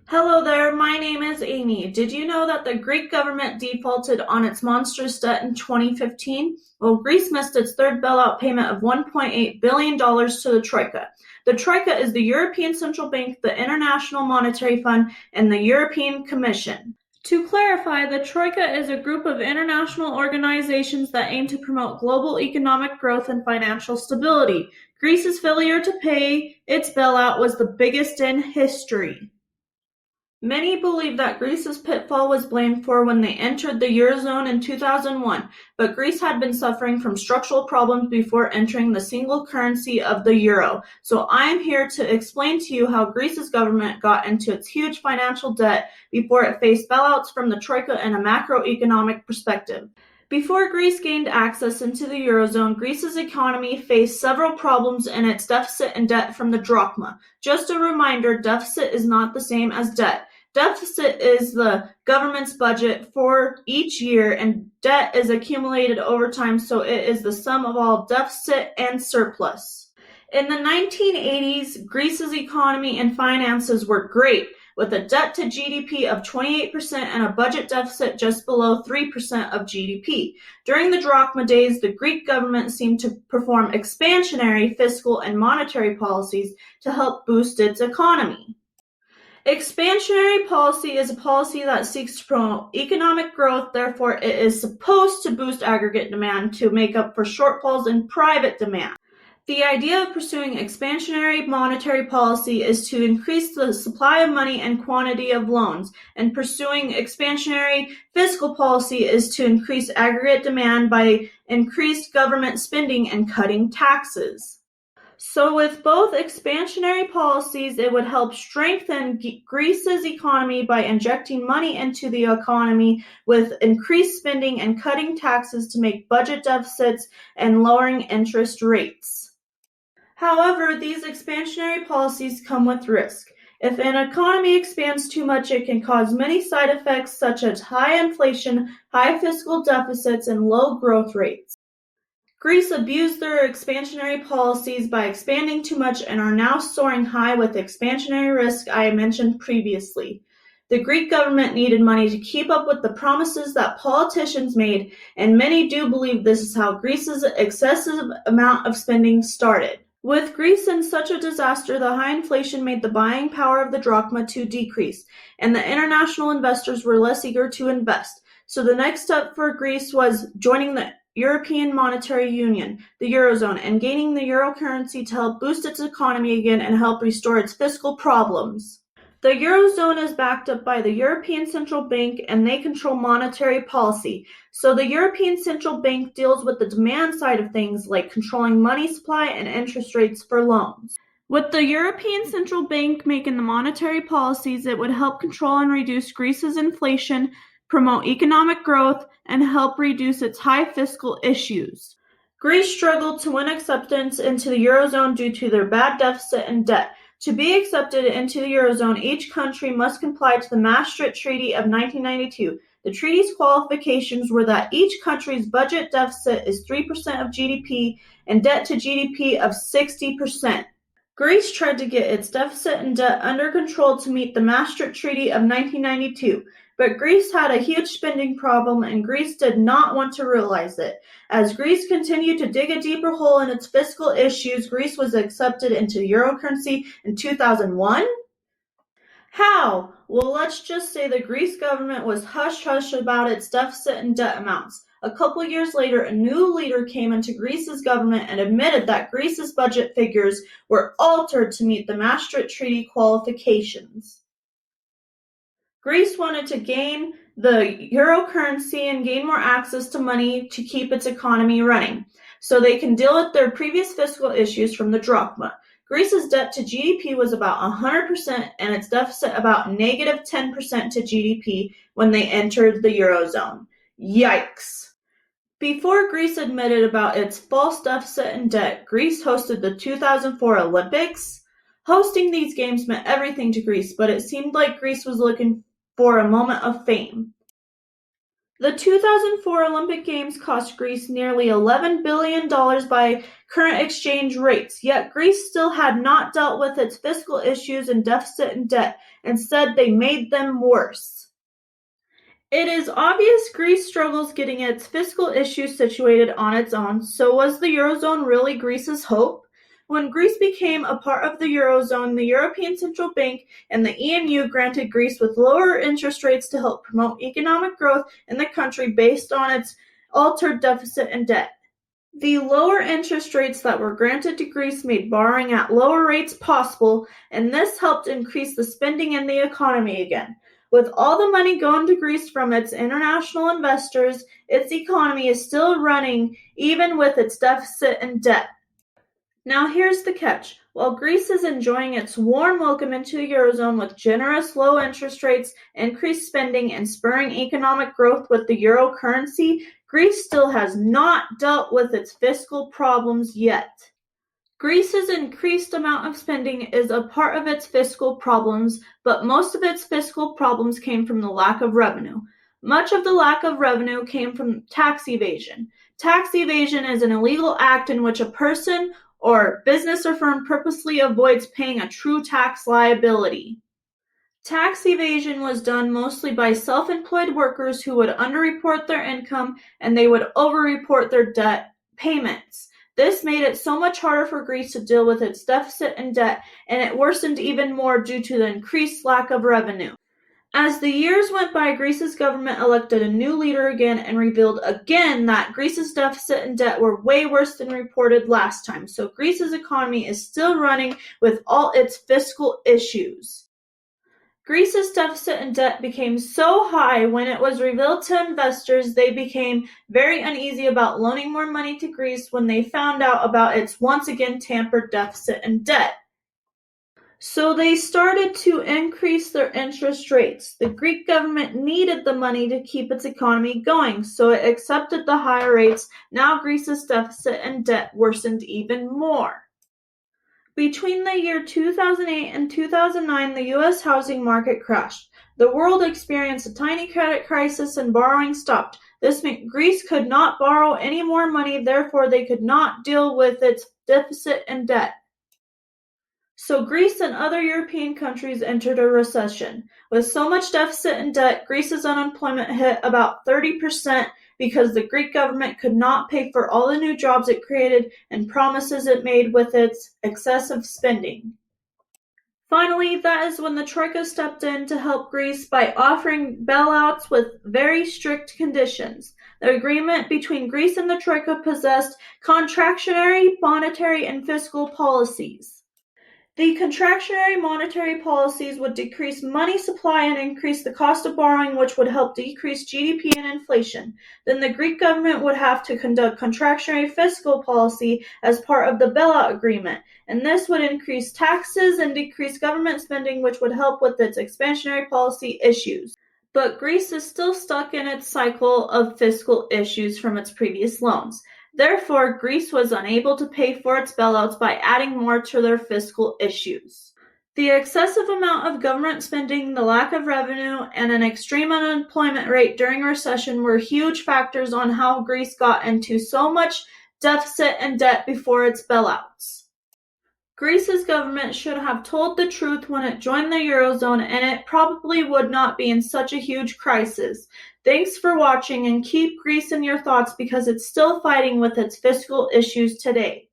Hello there, my name is Amy. Did you know that the Greek government defaulted on its monstrous debt in 2015? Well, Greece missed its third bailout payment of $1.8 billion to the Troika. The Troika is the European Central Bank, the International Monetary Fund, and the European Commission. To clarify, the Troika is a group of international organizations that aim to promote global economic growth and financial stability. Greece's failure to pay its bailout was the biggest in history. Many believe that Greece's pitfall was blamed for when they entered the Eurozone in 2001, but Greece had been suffering from structural problems before entering the single currency of the euro. So I am here to explain to you how Greece's government got into its huge financial debt before it faced bailouts from the Troika in a macroeconomic perspective. Before Greece gained access into the Eurozone, Greece's economy faced several problems in its deficit and debt from the drachma. Just a reminder, deficit is not the same as debt. Deficit is the government's budget for each year, and debt is accumulated over time, so it is the sum of all deficit and surplus. In the 1980s, Greece's economy and finances were great, with a debt to GDP of 28% and a budget deficit just below 3% of GDP. During the drachma days, the Greek government seemed to perform expansionary fiscal and monetary policies to help boost its economy. Expansionary policy is a policy that seeks to promote economic growth, therefore it is supposed to boost aggregate demand to make up for shortfalls in private demand. The idea of pursuing expansionary monetary policy is to increase the supply of money and quantity of loans, and pursuing expansionary fiscal policy is to increase aggregate demand by increased government spending and cutting taxes. So with both expansionary policies, it would help strengthen Greece's economy by injecting money into the economy with increased spending and cutting taxes to make budget deficits and lowering interest rates. However, these expansionary policies come with risk. If an economy expands too much, it can cause many side effects such as high inflation, high fiscal deficits, and low growth rates. Greece abused their expansionary policies by expanding too much and are now soaring high with expansionary risk I mentioned previously. The Greek government needed money to keep up with the promises that politicians made, and many do believe this is how Greece's excessive amount of spending started. With Greece in such a disaster, the high inflation made the buying power of the drachma to decrease, and the international investors were less eager to invest. So the next step for Greece was joining the European Monetary Union, the Eurozone, and gaining the euro currency to help boost its economy again and help restore its fiscal problems. The Eurozone is backed up by the European Central Bank, and they control monetary policy. So the European Central Bank deals with the demand side of things, like controlling money supply and interest rates for loans. With the European Central Bank making the monetary policies, it would help control and reduce Greece's inflation, promote economic growth, and help reduce its high fiscal issues. Greece struggled to win acceptance into the Eurozone due to their bad deficit and debt. To be accepted into the Eurozone, each country must comply to the Maastricht Treaty of 1992. The treaty's qualifications were that each country's budget deficit is 3% of GDP and debt to GDP of 60%. Greece tried to get its deficit and debt under control to meet the Maastricht Treaty of 1992, but Greece had a huge spending problem, and Greece did not want to realize it. As Greece continued to dig a deeper hole in its fiscal issues, Greece was accepted into the euro currency in 2001. How? Well, let's just say the Greece government was hush-hush about its deficit and debt amounts. A couple years later, a new leader came into Greece's government and admitted that Greece's budget figures were altered to meet the Maastricht Treaty qualifications. Greece wanted to gain the euro currency and gain more access to money to keep its economy running, so they can deal with their previous fiscal issues from the drachma. Greece's debt to GDP was about 100% and its deficit about negative 10% to GDP when they entered the Eurozone. Yikes! Before Greece admitted about its false deficit and debt, Greece hosted the 2004 Olympics. Hosting these games meant everything to Greece, but it seemed like Greece was looking for a moment of fame. The 2004 Olympic Games cost Greece nearly $11 billion by current exchange rates, yet Greece still had not dealt with its fiscal issues and deficit and debt. Instead, they made them worse. It is obvious Greece struggles getting its fiscal issues situated on its own, so was the Eurozone really Greece's hope? When Greece became a part of the Eurozone, the European Central Bank and the EMU granted Greece with lower interest rates to help promote economic growth in the country based on its altered deficit and debt. The lower interest rates that were granted to Greece made borrowing at lower rates possible, and this helped increase the spending in the economy again. With all the money going to Greece from its international investors, its economy is still running even with its deficit and debt. Now here's the catch. While Greece is enjoying its warm welcome into the Eurozone with generous low interest rates, increased spending, and spurring economic growth with the euro currency, Greece still has not dealt with its fiscal problems yet. Greece's increased amount of spending is a part of its fiscal problems, but most of its fiscal problems came from the lack of revenue. Much of the lack of revenue came from tax evasion. Tax evasion is an illegal act in which a person or business or firm purposely avoids paying a true tax liability. Tax evasion was done mostly by self-employed workers who would underreport their income and they would overreport their debt payments. This made it so much harder for Greece to deal with its deficit and debt, and it worsened even more due to the increased lack of revenue. As the years went by, Greece's government elected a new leader again and revealed again that Greece's deficit and debt were way worse than reported last time, so Greece's economy is still running with all its fiscal issues. Greece's deficit and debt became so high when it was revealed to investors they became very uneasy about loaning more money to Greece when they found out about its once again tampered deficit and debt. So they started to increase their interest rates. The Greek government needed the money to keep its economy going, so it accepted the higher rates. Now Greece's deficit and debt worsened even more. Between the year 2008 and 2009, the U.S. housing market crashed. The world experienced a tiny credit crisis and borrowing stopped. This meant Greece could not borrow any more money, therefore they could not deal with its deficit and debt. So Greece and other European countries entered a recession. With so much deficit and debt, Greece's unemployment hit about 30% because the Greek government could not pay for all the new jobs it created and promises it made with its excessive spending. Finally, that is when the Troika stepped in to help Greece by offering bailouts with very strict conditions. The agreement between Greece and the Troika possessed contractionary monetary and fiscal policies. The contractionary monetary policies would decrease money supply and increase the cost of borrowing, which would help decrease GDP and inflation. Then the Greek government would have to conduct contractionary fiscal policy as part of the bailout agreement, and this would increase taxes and decrease government spending, which would help with its expansionary policy issues. But Greece is still stuck in its cycle of fiscal issues from its previous loans. Therefore, Greece was unable to pay for its bailouts by adding more to their fiscal issues. The excessive amount of government spending, the lack of revenue, and an extreme unemployment rate during a recession were huge factors on how Greece got into so much deficit and debt before its bailouts. Greece's government should have told the truth when it joined the Eurozone, and it probably would not be in such a huge crisis. Thanks for watching, and keep Greece in your thoughts because it's still fighting with its fiscal issues today.